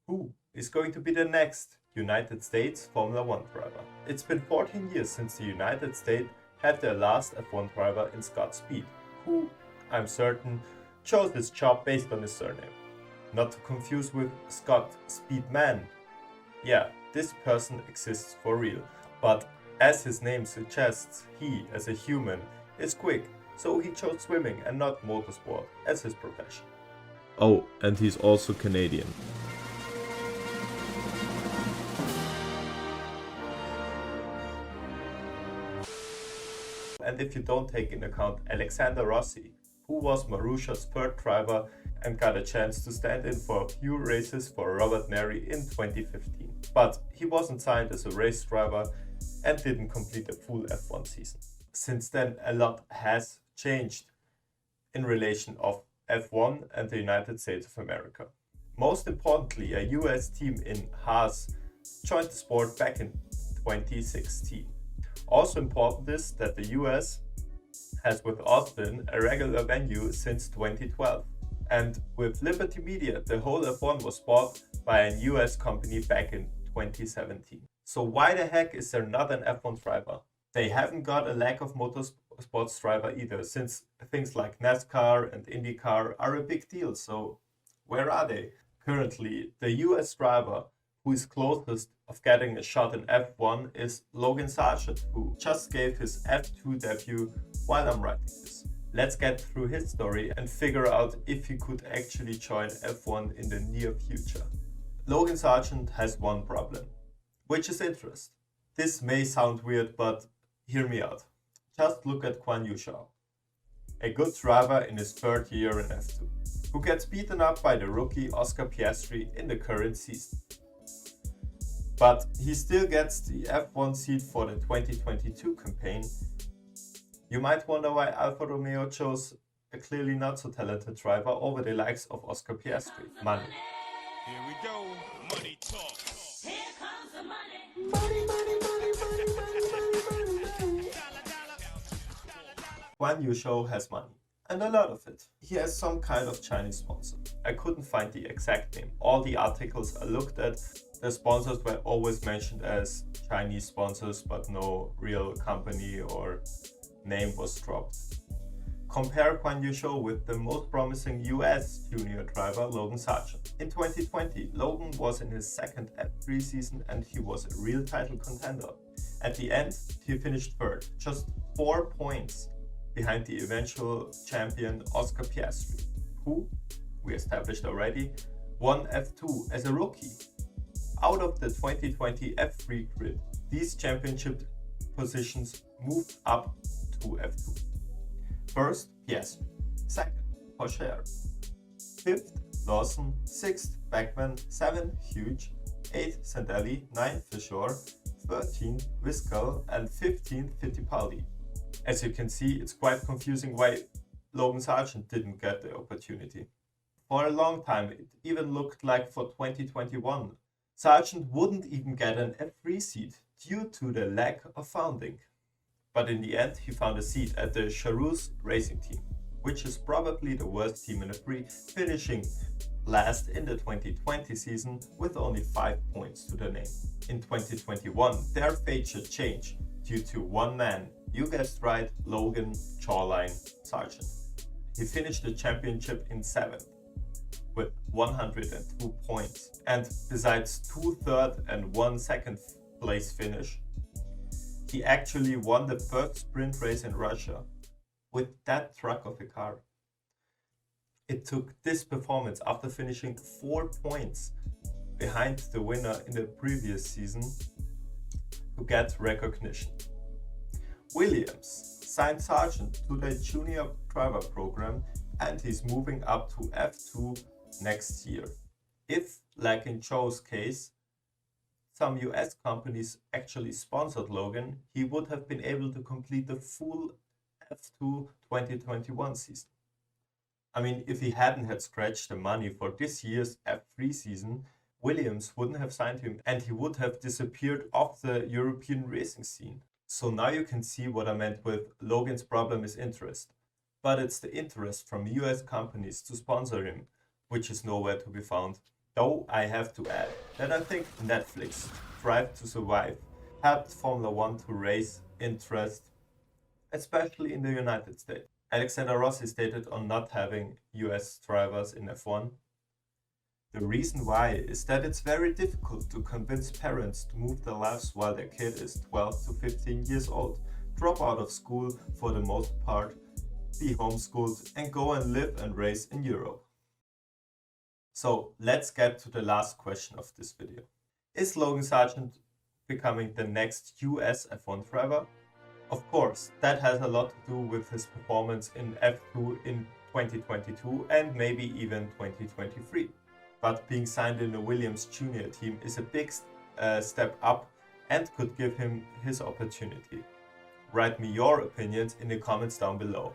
Who is going to be the next United States Formula One driver? It's been 14 years since the United States had their last F1 driver in Scott Speed, who, I'm certain, chose this job based on his surname. Not to confuse with Scott Speedman. Yeah, this person exists for real, but as his name suggests, he, as a human, is quick, so he chose swimming and not motorsport as his profession. Oh, and he's also Canadian. And if you don't take into account Alexander Rossi, who was Marussia's third driver and got a chance to stand in for a few races for Robert Neri in 2015. But he wasn't signed as a race driver and didn't complete a full F1 season. Since then, a lot has changed in relation of F1 and the United States of America. Most importantly, a US team in Haas joined the sport back in 2016. Also important is that the US has with Austin a regular venue since 2012. And with Liberty Media, the whole F1 was bought by a US company back in 2017. So why the heck is there not an F1 driver? They haven't got a lack of motorsports driver either, since things like NASCAR and IndyCar are a big deal. So where are they? Currently, the US driver who is closest of getting a shot in F1 is Logan Sargeant, who just gave his F2 debut while I'm writing this. Let's get through his story and figure out if he could actually join F1 in the near future. Logan Sargeant has one problem, which is interest. This may sound weird, but hear me out. Just look at Guan Yu Zhou, a good driver in his third year in F2, who gets beaten up by the rookie Oscar Piastri in the current season. But he still gets the F1 seat for the 2022 campaign. You might wonder why Alfa Romeo chose a clearly not so talented driver over the likes of Oscar Piastri. Money. Here we go. Money talk. Here comes the money. Guan Yu Zhou has money, and a lot of it. He has some kind of Chinese sponsor. I couldn't find the exact name. All the articles I looked at, the sponsors were always mentioned as Chinese sponsors, but no real company or name was dropped. Compare Guan Yu Zhou with the most promising US junior driver Logan Sargeant. In 2020, Logan was in his second F3 season and he was a real title contender. At the end, he finished third, just 4 points behind the eventual champion Oscar Piastri, who, we established already, won F2 as a rookie. Out of the 2020 F3 grid, these championship positions moved up to F2. First, Piastri. Second, Pocher. Fifth, Lawson. Sixth, Beckman. 7th, Huge. 8th, Sandelli. 9th, Fischer. 13th, Viscal. And 15th, Fittipaldi. As you can see, it's quite confusing why Logan Sargeant didn't get the opportunity. For a long time, it even looked like for 2021, Sargeant wouldn't even get an F3 seat due to the lack of funding. But in the end, he found a seat at the Charouz Racing Team, which is probably the worst team in F3, finishing last in the 2020 season with only 5 points to the name. In 2021, their fate should change due to one man. You guessed right, Logan Jawline Sargeant. He finished the championship in 7th with 102 points. And besides 2 third and 1 second place finish, he actually won the first sprint race in Russia with that truck of a car. It took this performance after finishing 4 points behind the winner in the previous season to get recognition. Williams signed Sargeant to the junior driver program and he's moving up to F2 next year. If, like in Joe's case, some US companies actually sponsored Logan, he would have been able to complete the full F2 2021 season. I mean, if he hadn't had scratched the money for this year's F3 season, Williams wouldn't have signed him and he would have disappeared off the European racing scene. So now you can see what I meant with Logan's problem is interest. But it's the interest from US companies to sponsor him, which is nowhere to be found. Though I have to add that I think Netflix Drive to Survive helped Formula One to raise interest, especially in the United States. Alexander Rossi stated on not having US drivers in F1. The reason why is that it's very difficult to convince parents to move their lives while their kid is 12 to 15 years old, drop out of school for the most part, be homeschooled, and go and live and race in Europe. So let's get to the last question of this video. Is Logan Sargeant becoming the next US F1 driver? Of course, that has a lot to do with his performance in F2 in 2022 and maybe even 2023. But being signed in a Williams Junior team is a big step up and could give him his opportunity. Write me your opinions in the comments down below.